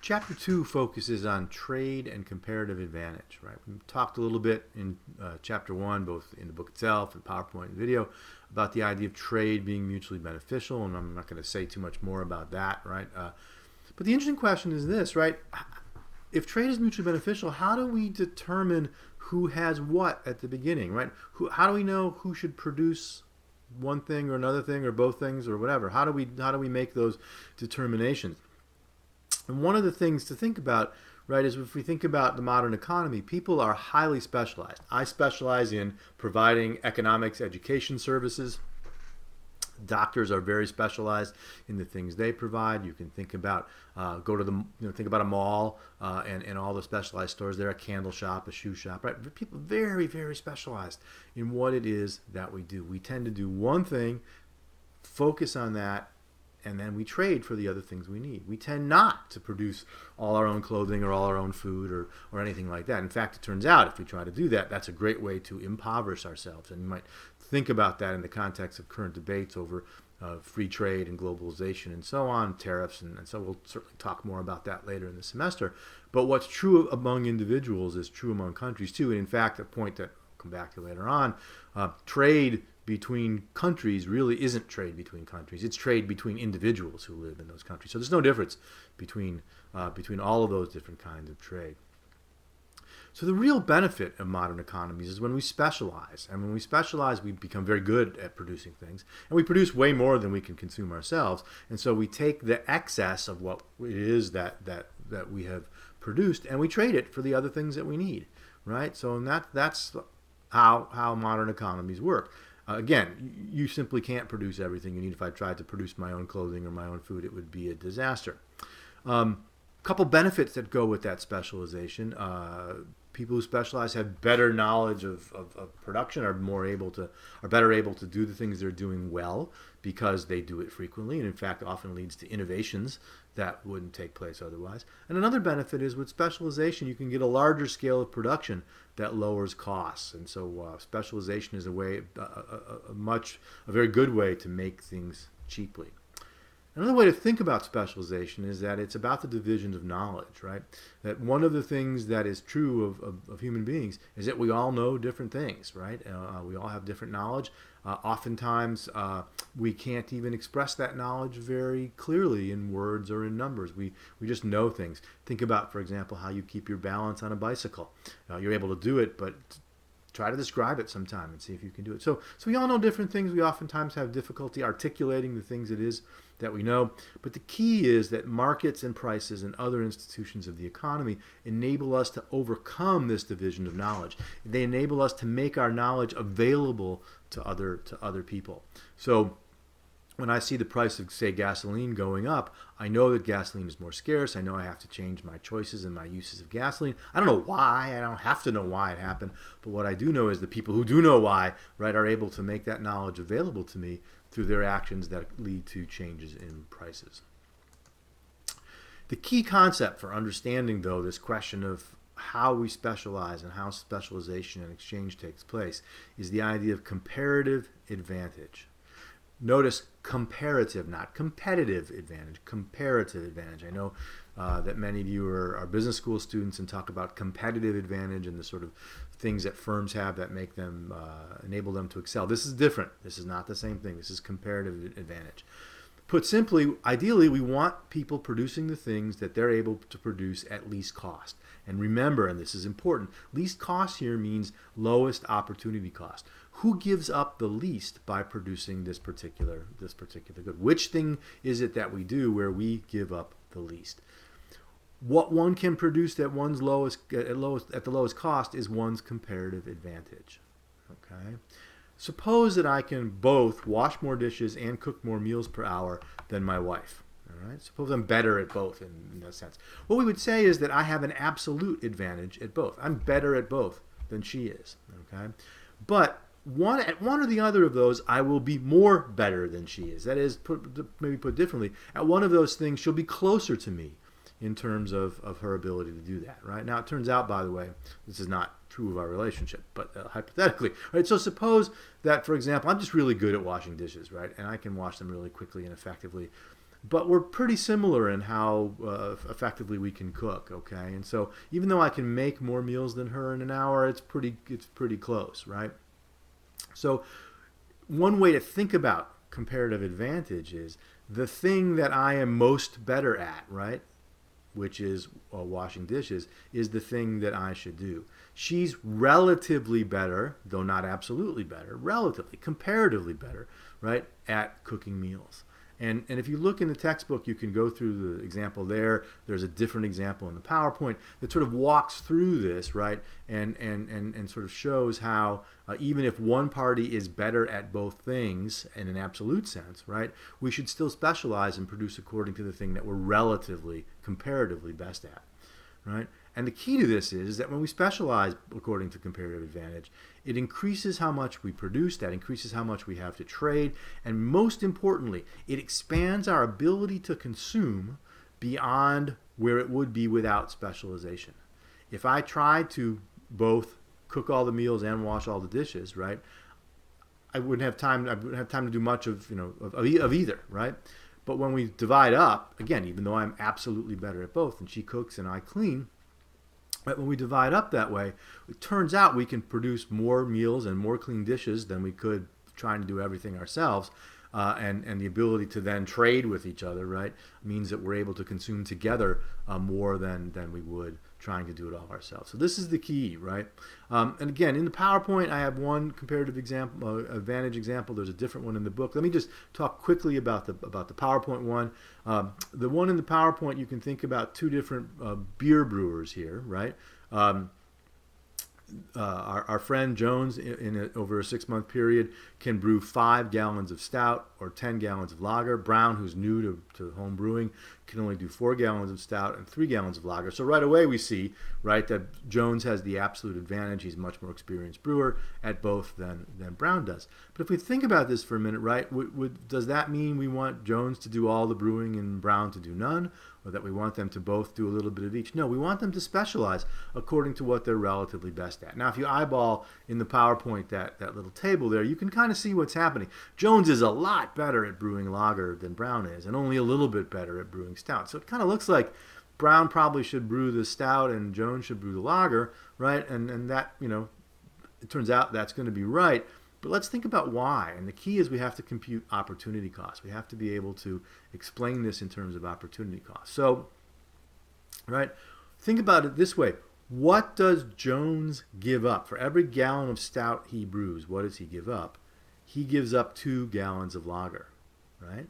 Chapter 2 focuses on trade and comparative advantage, right? We talked a little bit in Chapter 1, both in the book itself and PowerPoint and video, about the idea of trade being mutually beneficial, and I'm not going to say too much more about that, right? But the interesting question is this, right? If trade is mutually beneficial, how do we determine who has what at the beginning, right? How do we know who should produce one thing or another thing or both things or whatever? How do we make those determinations? And one of the things to think about, right, is if we think about the modern economy, people are highly specialized. I specialize in providing economics education services. Doctors are very specialized in the things they provide. You can think about think about a mall and all the specialized stores there, a candle shop, a shoe shop, right? People very, very specialized in what it is that we do. We tend to do one thing, focus on that, and then we trade for the other things we need. We tend not to produce all our own clothing or all our own food or anything like that. In fact, it turns out if we try to do that, that's a great way to impoverish ourselves. And you might think about that in the context of current debates over free trade and globalization and so on, tariffs, and so we'll certainly talk more about that later in the semester. But what's true among individuals is true among countries too. And in fact, a point that I'll come back to later on, trade between countries really isn't trade between countries. It's trade between individuals who live in those countries. So there's no difference between all of those different kinds of trade. So the real benefit of modern economies is when we specialize. And when we specialize, we become very good at producing things. And we produce way more than we can consume ourselves. And so we take the excess of what it is that we have produced and we trade it for the other things that we need, right? So that's how modern economies work. Again, you simply can't produce everything you need. If I tried to produce my own clothing or my own food, it would be a disaster. Couple benefits that go with that specialization. People who specialize have better knowledge of production, are better able to do the things they're doing well because they do it frequently, and in fact often leads to innovations that wouldn't take place otherwise. And another benefit is with specialization, you can get a larger scale of production that lowers costs. And so specialization is a very good way to make things cheaply. Another way to think about specialization is that it's about the division of knowledge, right? That one of the things that is true of human beings is that we all know different things, right? We all have different knowledge. Oftentimes, we can't even express that knowledge very clearly in words or in numbers. We just know things. Think about, for example, how you keep your balance on a bicycle. You're able to do it, but try to describe it sometime and see if you can do it. So we all know different things. We oftentimes have difficulty articulating the things it is that we know. But the key is that markets and prices and other institutions of the economy enable us to overcome this division of knowledge. They enable us to make our knowledge available to other people. So when I see the price of, say, gasoline going up, I know that gasoline is more scarce. I know I have to change my choices and my uses of gasoline. I don't know why. I don't have to know why it happened. But what I do know is the people who do know why, right, are able to make that knowledge available to me through their actions that lead to changes in prices. The key concept for understanding, though, this question of how we specialize and how specialization and exchange takes place is the idea of comparative advantage. Notice comparative, not competitive advantage, comparative advantage. I know that many of you are business school students and talk about competitive advantage and the sort of things that firms have that make them, enable them to excel. This is different. This is not the same thing. This is comparative advantage. Put simply, ideally, we want people producing the things that they're able to produce at least cost. And remember, and this is important, least cost here means lowest opportunity cost. Who gives up the least by producing this particular good? Which thing is it that we do where we give up the least? What one can produce at the lowest cost is one's comparative advantage. Okay? Suppose that I can both wash more dishes and cook more meals per hour than my wife. All right? Suppose I'm better at both in that sense. What we would say is that I have an absolute advantage at both. I'm better at both than she is. Okay? But at one or the other of those, I will be more better than she is. That is, maybe put differently, at one of those things, she'll be closer to me in terms of her ability to do that, right? Now, it turns out, by the way, this is not true of our relationship, but hypothetically, right? So suppose that, for example, I'm just really good at washing dishes, right? And I can wash them really quickly and effectively. but we're pretty similar in how effectively we can cook. Okay, and so even though I can make more meals than her in an hour, it's pretty close, right? So one way to think about comparative advantage is the thing that I am most better at, right? Which is washing dishes, is the thing that I should do. She's relatively better, though not absolutely better, relatively, comparatively better, right, at cooking meals. And if you look in the textbook, you can go through the example there. There's a different example in the PowerPoint that sort of walks through this, right, and sort of shows how even if one party is better at both things in an absolute sense, right, we should still specialize and produce according to the thing that we're relatively, comparatively best at, right? And the key to this is that when we specialize according to comparative advantage, it increases how much we produce, that increases how much we have to trade, and most importantly, it expands our ability to consume beyond where it would be without specialization. If I tried to both cook all the meals and wash all the dishes, right, I wouldn't have time to do much of either, right? But when we divide up, again, even though I'm absolutely better at both, and she cooks and I clean, but when we divide up that way, it turns out we can produce more meals and more clean dishes than we could trying to do everything ourselves. And the ability to then trade with each other, right, means that we're able to consume together more than we would trying to do it all ourselves. So this is the key, right? And again, in the PowerPoint, I have one comparative advantage example. There's a different one in the book. Let me just talk quickly about the PowerPoint one. The one in the PowerPoint, you can think about two different beer brewers here, right? Our friend Jones, over a 6-month period, can brew 5 gallons of stout or 10 gallons of lager. Brown, who's new to home brewing, can only do 4 gallons of stout and 3 gallons of lager. So right away we see, right, that Jones has the absolute advantage. He's a much more experienced brewer at both than Brown does. But if we think about this for a minute, right, does that mean we want Jones to do all the brewing and Brown to do none? Or that we want them to both do a little bit of each? No, we want them to specialize according to what they're relatively best at. Now, if you eyeball in the PowerPoint that little table there, you can kind of see what's happening. Jones is a lot better at brewing lager than Brown is, and only a little bit better at brewing stout. So it kind of looks like Brown probably should brew the stout and Jones should brew the lager, right? And that, it turns out that's going to be right. But let's think about why. And the key is we have to compute opportunity costs. We have to be able to explain this in terms of opportunity costs. So, right, think about it this way. What does Jones give up? For every gallon of stout he brews, what does he give up? He gives up 2 gallons of lager, right?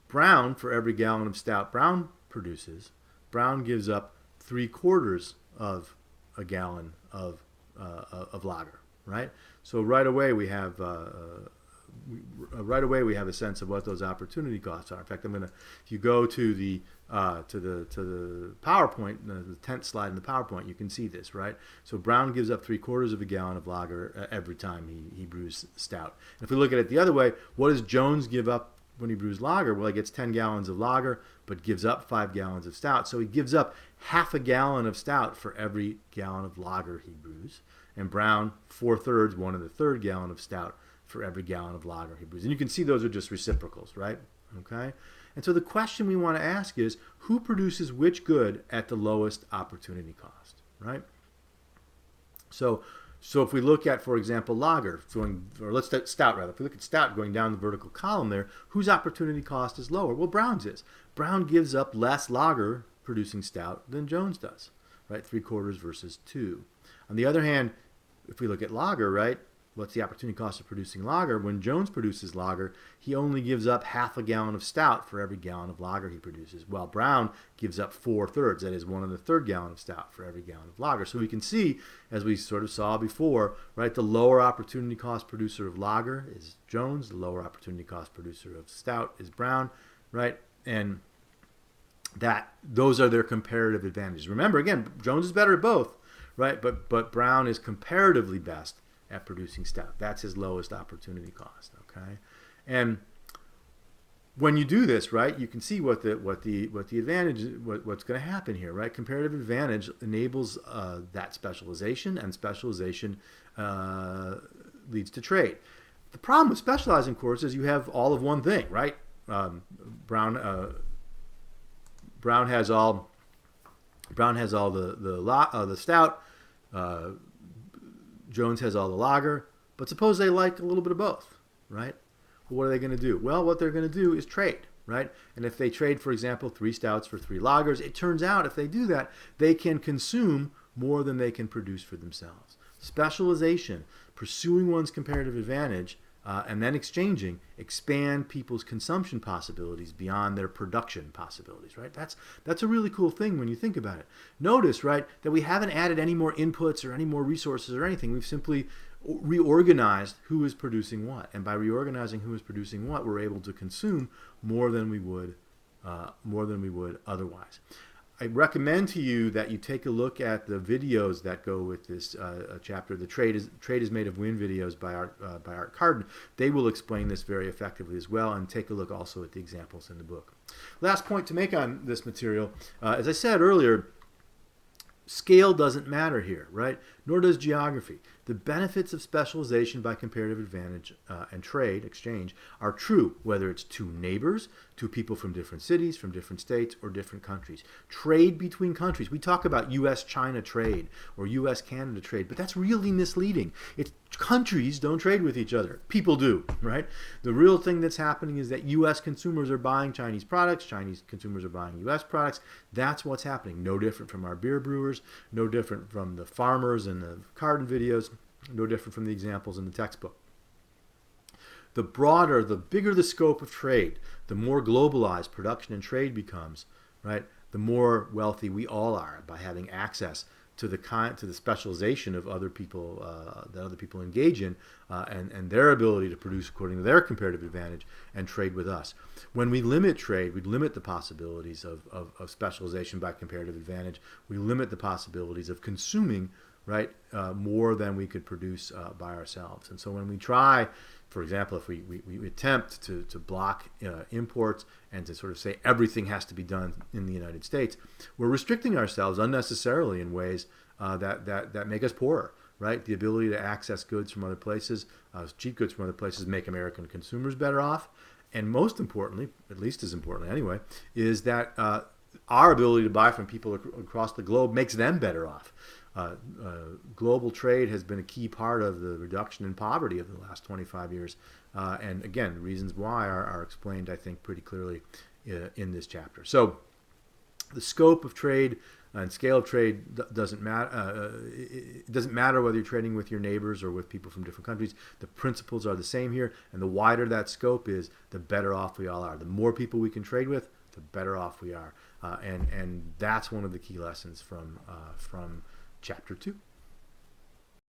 Brown, for every gallon of stout Brown produces, Brown gives up 3/4 of a gallon of lager, right? So right away we have a sense of what those opportunity costs are. In fact, if you go to the PowerPoint, the 10th slide in the PowerPoint, you can see this, right? So Brown gives up 3/4 of a gallon of lager every time he brews stout. And if we look at it the other way, what does Jones give up when he brews lager? Well, he gets 10 gallons of lager, but gives up 5 gallons of stout. So he gives up half a gallon of stout for every gallon of lager he brews. And Brown, 4/3, 1/3 gallon of stout for every gallon of lager he brews. And you can see those are just reciprocals, right? Okay? And so the question we want to ask is, who produces which good at the lowest opportunity cost, right? So if we look at, for example, lager, stout rather. If we look at stout going down the vertical column there, whose opportunity cost is lower? Well, Brown's is. Brown gives up less lager producing stout than Jones does, right? 3/4 versus 2. On the other hand, if we look at lager, right, what's the opportunity cost of producing lager? When Jones produces lager, he only gives up half a gallon of stout for every gallon of lager he produces, while Brown gives up 4/3, that is 1/3 gallon of stout for every gallon of lager. So we can see, as we sort of saw before, right, the lower opportunity cost producer of lager is Jones, the lower opportunity cost producer of stout is Brown, right? And those are their comparative advantages. Remember, again, Jones is better at both, right? But Brown is comparatively best at producing stout. That's his lowest opportunity cost, okay? And when you do this, right, you can see what the advantage, what's going to happen here, right? Comparative advantage enables that specialization, and specialization leads to trade. The problem with specializing, of course, is you have all of one thing, right? Brown Brown has all the stout. Jones has all the lager. But suppose they like a little bit of both, right? Well, what are they going to do? Well, what they're going to do is trade, right? And if they trade, for example, 3 stouts for 3 lagers, it turns out if they do that, they can consume more than they can produce for themselves. Specialization, pursuing one's comparative advantage, and then exchanging, expand people's consumption possibilities beyond their production possibilities, right? That's a really cool thing when you think about it. Notice, right, that we haven't added any more inputs or any more resources or anything. We've simply reorganized who is producing what. And by reorganizing who is producing what, we're able to consume more than we would otherwise. I recommend to you that you take a look at the videos that go with this chapter. The Trade is Made of Wind videos by Art Carden. They will explain this very effectively as well, and take a look also at the examples in the book. Last point to make on this material, as I said earlier, scale doesn't matter here, right? Nor does geography. The benefits of specialization by comparative advantage and trade, exchange, are true whether it's 2 neighbors, 2 people from different cities, from different states, or different countries. Trade between countries. We talk about U.S.-China trade or U.S.-Canada trade, but that's really misleading. Countries don't trade with each other. People do, right? The real thing that's happening is that U.S. consumers are buying Chinese products, Chinese consumers are buying U.S. products. That's what's happening. No different from our beer brewers, no different from the farmers and the Carden videos, no different from the examples in the textbook. The bigger the scope of trade, the more globalized production and trade becomes, right? The more wealthy we all are by having access to the specialization of other people that other people engage in, and their ability to produce according to their comparative advantage and trade with us. When we limit trade, we limit the possibilities of specialization by comparative advantage. We limit the possibilities of consuming, right, more than we could produce by ourselves. And so when we try, for example, if we attempt to block imports and to sort of say everything has to be done in the United States, we're restricting ourselves unnecessarily in ways that make us poorer, right? The ability to access goods from other places, cheap goods from other places, make American consumers better off. And most importantly, at least as importantly anyway, is that our ability to buy from people across the globe makes them better off. Global trade has been a key part of the reduction in poverty of the last 25 years. And again, the reasons why are explained, I think, pretty clearly in this chapter. So the scope of trade and scale of trade doesn't matter. It doesn't matter whether you're trading with your neighbors or with people from different countries. The principles are the same here. And the wider that scope is, the better off we all are. The more people we can trade with, the better off we are. And that's one of the key lessons from Chapter 2.